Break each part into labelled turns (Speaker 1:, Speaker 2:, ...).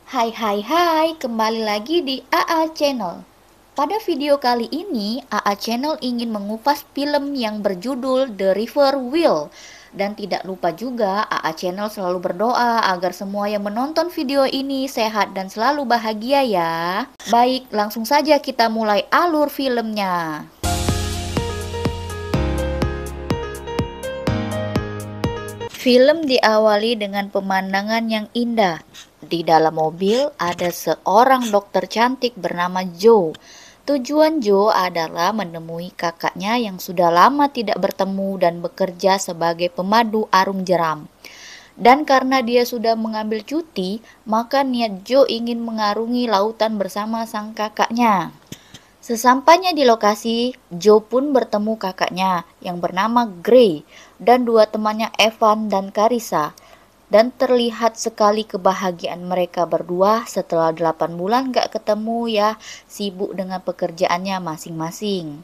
Speaker 1: Hai hai hai, kembali lagi di AA Channel. Pada video kali ini, AA Channel ingin mengupas film yang berjudul The River Wheel. Dan tidak lupa juga, AA Channel selalu berdoa agar semua yang menonton video ini sehat dan selalu bahagia ya. Baik, langsung saja kita mulai alur filmnya. Film diawali dengan pemandangan yang indah. Di dalam mobil ada seorang dokter cantik bernama Joe. Tujuan Joe adalah menemui kakaknya yang sudah lama tidak bertemu dan bekerja sebagai pemandu arung jeram. Dan karena dia sudah mengambil cuti, maka niat Joe ingin mengarungi lautan bersama sang kakaknya. Sesampainya di lokasi, Joe pun bertemu kakaknya yang bernama Gray dan dua temannya Evan dan Carissa. Dan terlihat sekali kebahagiaan mereka berdua setelah 8 bulan gak ketemu ya, sibuk dengan pekerjaannya masing-masing.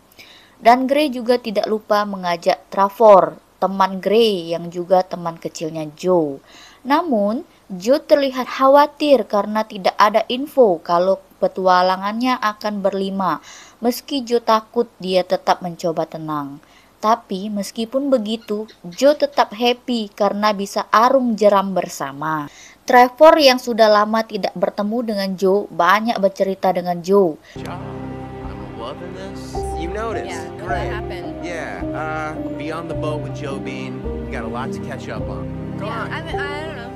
Speaker 1: Dan Gray juga tidak lupa mengajak Trevor, teman Gray yang juga teman kecilnya Joe. Namun, Joe terlihat khawatir karena tidak ada info kalau petualangannya akan berlima. Meski Joe takut, dia tetap mencoba tenang. Tapi meskipun begitu, Joe tetap happy karena bisa arung jeram bersama. Trevor yang sudah lama tidak bertemu dengan Joe banyak bercerita dengan Joe.
Speaker 2: I'm loving this. You noticed?
Speaker 3: Yeah, what
Speaker 2: Great.
Speaker 3: happened?
Speaker 2: Yeah, be on the boat with Joe Bean. You got a lot to catch up on. Go
Speaker 3: Yeah,
Speaker 2: on.
Speaker 3: I don't know.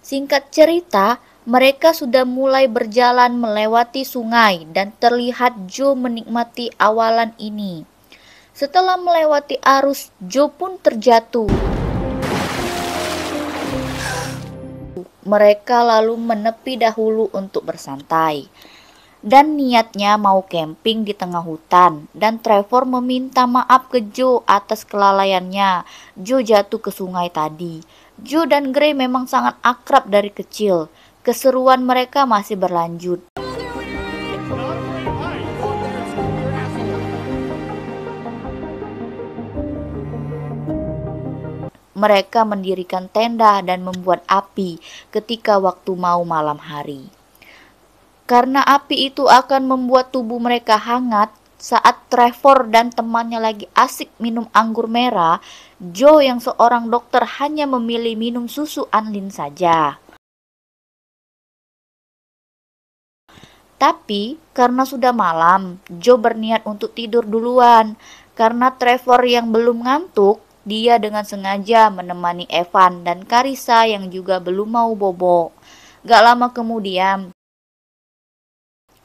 Speaker 1: Singkat cerita, mereka sudah mulai berjalan melewati sungai dan terlihat Joe menikmati awalan ini. Setelah melewati arus, Joe pun terjatuh. Mereka lalu menepi dahulu untuk bersantai. Dan niatnya mau camping di tengah hutan. Dan Trevor meminta maaf ke Joe atas kelalaiannya. Joe jatuh ke sungai tadi. Joe dan Gray memang sangat akrab dari kecil. Keseruan mereka masih berlanjut. Mereka mendirikan tenda dan membuat api ketika waktu mau malam hari. Karena api itu akan membuat tubuh mereka hangat, saat Trevor dan temannya lagi asik minum anggur merah, Joe yang seorang dokter hanya memilih minum susu Anlin saja. Tapi karena sudah malam, Joe berniat untuk tidur duluan. Karena Trevor yang belum ngantuk, dia dengan sengaja menemani Evan dan Carissa yang juga belum mau bobo. Gak lama kemudian,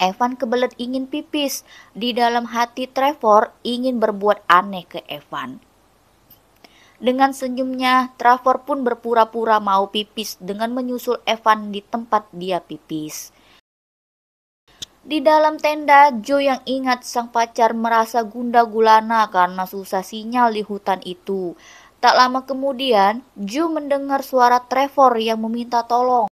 Speaker 1: Evan kebelet ingin pipis. Di dalam hati Trevor ingin berbuat aneh ke Evan. Dengan senyumnya, Trevor pun berpura-pura mau pipis dengan menyusul Evan di tempat dia pipis. Di dalam tenda, Joe yang ingat sang pacar merasa gundah gulana karena susah sinyal di hutan itu. Tak lama kemudian, Joe mendengar suara Trevor yang meminta tolong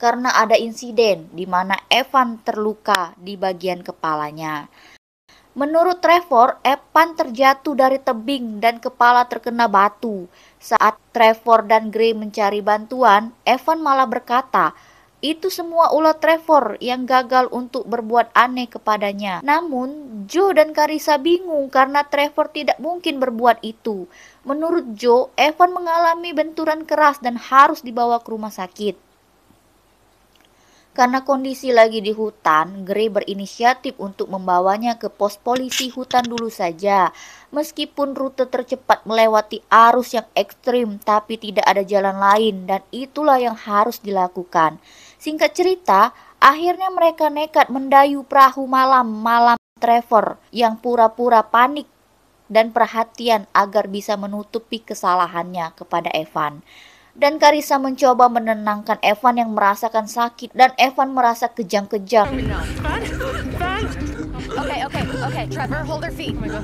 Speaker 1: karena ada insiden di mana Evan terluka di bagian kepalanya. Menurut Trevor, Evan terjatuh dari tebing dan kepala terkena batu. Saat Trevor dan Gray mencari bantuan, Evan malah berkata, itu semua ulah Trevor yang gagal untuk berbuat aneh kepadanya. Namun, Joe dan Carissa bingung karena Trevor tidak mungkin berbuat itu. Menurut Joe, Evan mengalami benturan keras dan harus dibawa ke rumah sakit. Karena kondisi lagi di hutan, Gray berinisiatif untuk membawanya ke pos polisi hutan dulu saja. Meskipun rute tercepat melewati arus yang ekstrim, tapi tidak ada jalan lain dan itulah yang harus dilakukan. Singkat cerita, akhirnya mereka nekat mendayu perahu malam Trevor yang pura-pura panik dan perhatian agar bisa menutupi kesalahannya kepada Evan. Dan Carissa mencoba menenangkan Evan yang merasakan sakit dan Evan merasa kejang-kejang.
Speaker 3: No. Okay. Trevor, hold her feet. 2,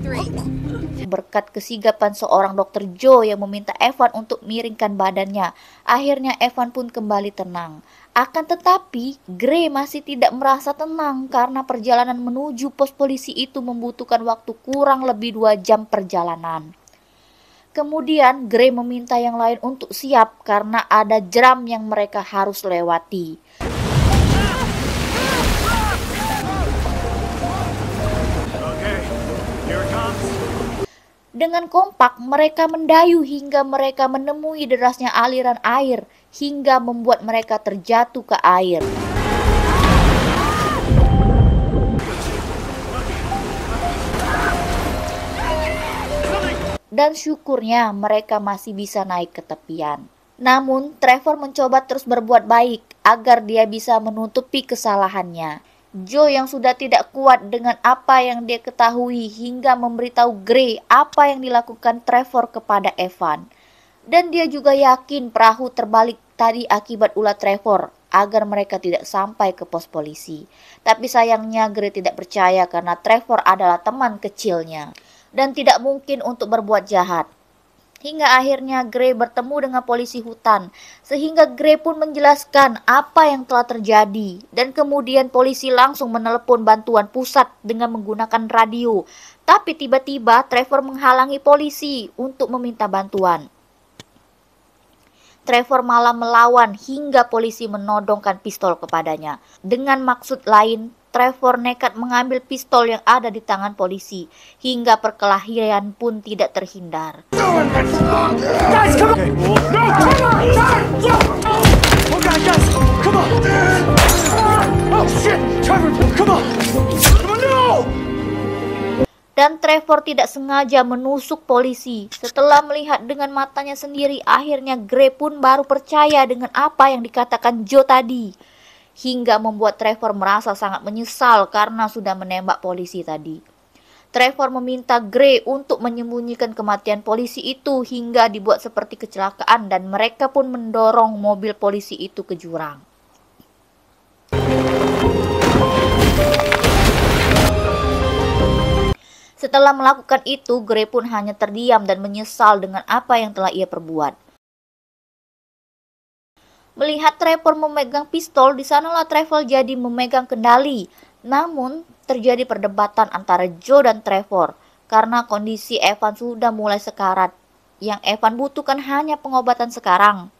Speaker 3: 3.
Speaker 1: Berkat kesigapan seorang dokter Joe yang meminta Evan untuk miringkan badannya, akhirnya Evan pun kembali tenang. Akan tetapi, Gray masih tidak merasa tenang karena perjalanan menuju pos polisi itu membutuhkan waktu kurang lebih 2 jam perjalanan. Kemudian Gray meminta yang lain untuk siap karena ada jeram yang mereka harus lewati. Dengan kompak, mereka mendayu hingga mereka menemui derasnya aliran air hingga membuat mereka terjatuh ke air. Dan syukurnya mereka masih bisa naik ke tepian. Namun, Trevor mencoba terus berbuat baik agar dia bisa menutupi kesalahannya. Joe yang sudah tidak kuat dengan apa yang dia ketahui hingga memberitahu Gray apa yang dilakukan Trevor kepada Evan. Dan dia juga yakin perahu terbalik tadi akibat ulah Trevor agar mereka tidak sampai ke pos polisi. Tapi sayangnya Gray tidak percaya karena Trevor adalah teman kecilnya dan tidak mungkin untuk berbuat jahat. Hingga akhirnya Gray bertemu dengan polisi hutan, sehingga Gray pun menjelaskan apa yang telah terjadi. Dan kemudian polisi langsung menelepon bantuan pusat dengan menggunakan radio. Tapi tiba-tiba Trevor menghalangi polisi untuk meminta bantuan. Trevor malah melawan hingga polisi menodongkan pistol kepadanya. Dengan maksud lain, Trevor nekat mengambil pistol yang ada di tangan polisi, hingga perkelahian pun tidak terhindar.
Speaker 4: Guys, come on! No, come on! Oh God, guys, come on! Oh shit, Trevor, come on! Come on, no!
Speaker 1: Dan Trevor tidak sengaja menusuk polisi. Setelah melihat dengan matanya sendiri, akhirnya Gray pun baru percaya dengan apa yang dikatakan Joe tadi. Hingga membuat Trevor merasa sangat menyesal karena sudah menembak polisi tadi. Trevor meminta Gray untuk menyembunyikan kematian polisi itu hingga dibuat seperti kecelakaan dan mereka pun mendorong mobil polisi itu ke jurang. Setelah melakukan itu, Gray pun hanya terdiam dan menyesal dengan apa yang telah ia perbuat. Melihat Trevor memegang pistol, di sanalah Trevor jadi memegang kendali. Namun, terjadi perdebatan antara Joe dan Trevor karena kondisi Evan sudah mulai sekarat. Yang Evan butuhkan hanya pengobatan sekarang.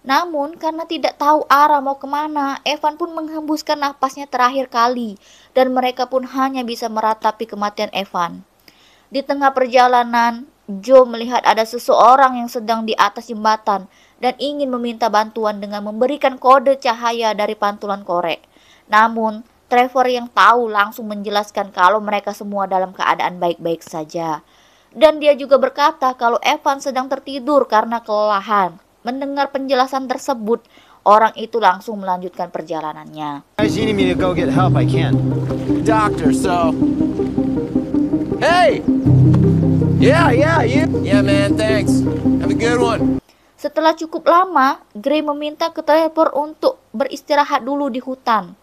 Speaker 1: Namun, karena tidak tahu arah mau kemana, Evan pun menghembuskan napasnya terakhir kali dan mereka pun hanya bisa meratapi kematian Evan. Di tengah perjalanan, Joe melihat ada seseorang yang sedang di atas jembatan dan ingin meminta bantuan dengan memberikan kode cahaya dari pantulan korek. Namun, Trevor yang tahu langsung menjelaskan kalau mereka semua dalam keadaan baik-baik saja. Dan dia juga berkata kalau Evan sedang tertidur karena kelelahan. Mendengar penjelasan tersebut, orang itu langsung melanjutkan perjalanannya.
Speaker 5: Guys, you need me to go get help, I can.
Speaker 2: Doctor, so... Hey! Yeah, you. Yeah, man, thanks. Have a good one.
Speaker 1: Setelah cukup lama, Gray meminta ke Trevor untuk beristirahat dulu di hutan.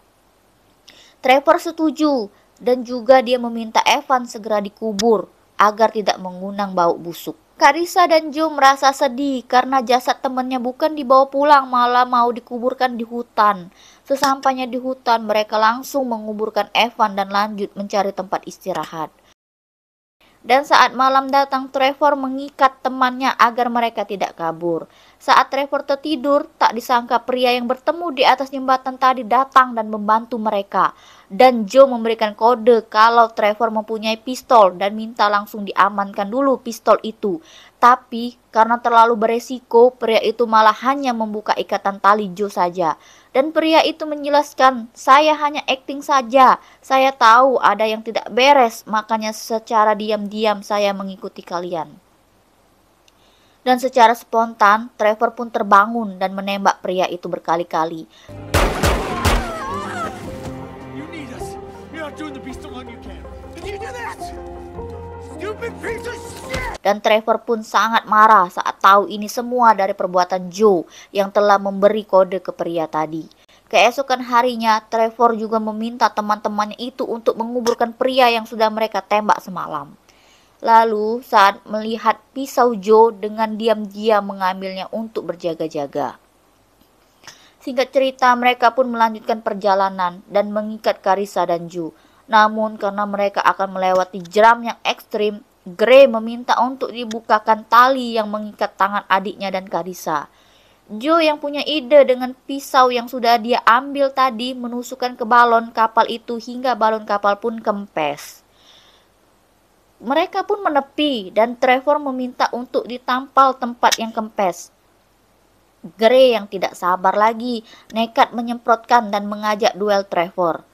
Speaker 1: Trevor setuju dan juga dia meminta Evan segera dikubur agar tidak mengundang bau busuk. Carissa dan Joe merasa sedih karena jasad temannya bukan dibawa pulang, malah mau dikuburkan di hutan. Sesampainya di hutan, mereka langsung menguburkan Evan dan lanjut mencari tempat istirahat. Dan saat malam datang, Trevor mengikat temannya agar mereka tidak kabur. Saat Trevor tertidur, tak disangka pria yang bertemu di atas jembatan tadi datang dan membantu mereka. Dan Joe memberikan kode kalau Trevor mempunyai pistol dan minta langsung diamankan dulu pistol itu. Tapi karena terlalu beresiko, pria itu malah hanya membuka ikatan tali Joe saja. Dan pria itu menjelaskan, saya hanya acting saja. Saya tahu ada yang tidak beres, makanya secara diam-diam saya mengikuti kalian. Dan secara spontan, Trevor pun terbangun dan menembak pria itu berkali-kali.
Speaker 4: You need us. You're not doing the beast alone, you can. Can you do that? Stupid piece of shit!
Speaker 1: Dan Trevor pun sangat marah saat tahu ini semua dari perbuatan Joe yang telah memberi kode ke pria tadi. Keesokan harinya, Trevor juga meminta teman-temannya itu untuk menguburkan pria yang sudah mereka tembak semalam. Lalu saat melihat pisau Joe dengan diam-diam mengambilnya untuk berjaga-jaga. Singkat cerita, mereka pun melanjutkan perjalanan dan mengikat Carissa dan Joe. Namun karena mereka akan melewati jeram yang ekstrim, Gray meminta untuk dibukakan tali yang mengikat tangan adiknya dan Carissa. Joe yang punya ide dengan pisau yang sudah dia ambil tadi menusukkan ke balon kapal itu hingga balon kapal pun kempes. Mereka pun menepi dan Trevor meminta untuk ditampal tempat yang kempes. Gray yang tidak sabar lagi nekat menyemprotkan dan mengajak duel Trevor.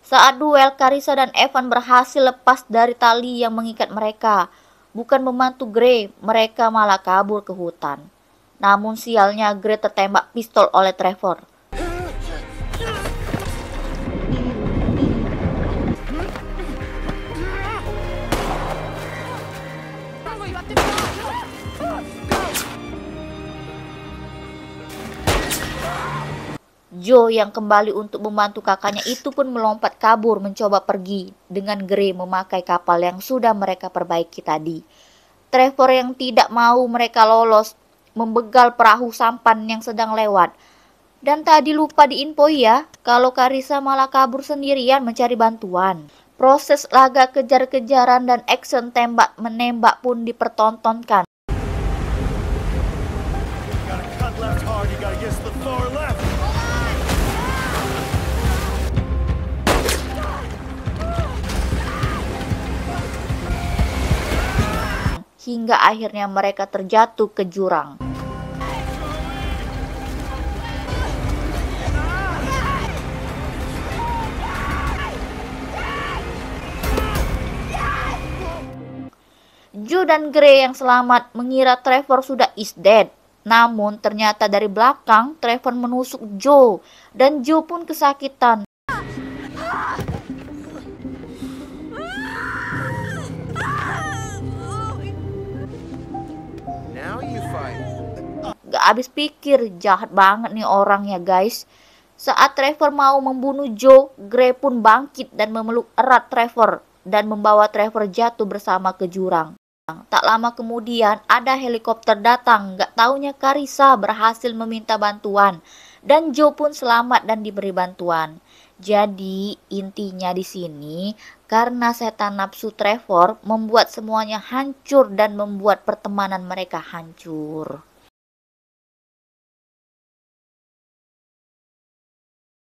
Speaker 1: Saat duel, Carissa dan Evan berhasil lepas dari tali yang mengikat mereka. Bukan membantu Gray, mereka malah kabur ke hutan. Namun sialnya Gray tertembak pistol oleh Trevor. Joe yang kembali untuk membantu kakaknya itu pun melompat kabur mencoba pergi dengan Gray memakai kapal yang sudah mereka perbaiki tadi. Trevor yang tidak mau mereka lolos membegal perahu sampan yang sedang lewat. Dan tadi lupa diinfoi ya, kalau Carissa malah kabur sendirian mencari bantuan. Proses laga kejar-kejaran dan action tembak-menembak pun dipertontonkan. Hingga akhirnya mereka terjatuh ke jurang. Joe dan Gray yang selamat mengira Trevor sudah is dead. Namun ternyata dari belakang Trevor menusuk Joe dan Joe pun kesakitan.
Speaker 2: Now you fight.
Speaker 1: Gak habis pikir, jahat banget nih orang ya guys. Saat Trevor mau membunuh Joe, Gray pun bangkit dan memeluk erat Trevor dan membawa Trevor jatuh bersama ke jurang. Tak lama kemudian ada helikopter datang, gak taunya Carissa berhasil meminta bantuan dan Joe pun selamat dan diberi bantuan. Jadi intinya di sini karena setan nafsu Trevor membuat semuanya hancur dan membuat pertemanan mereka hancur.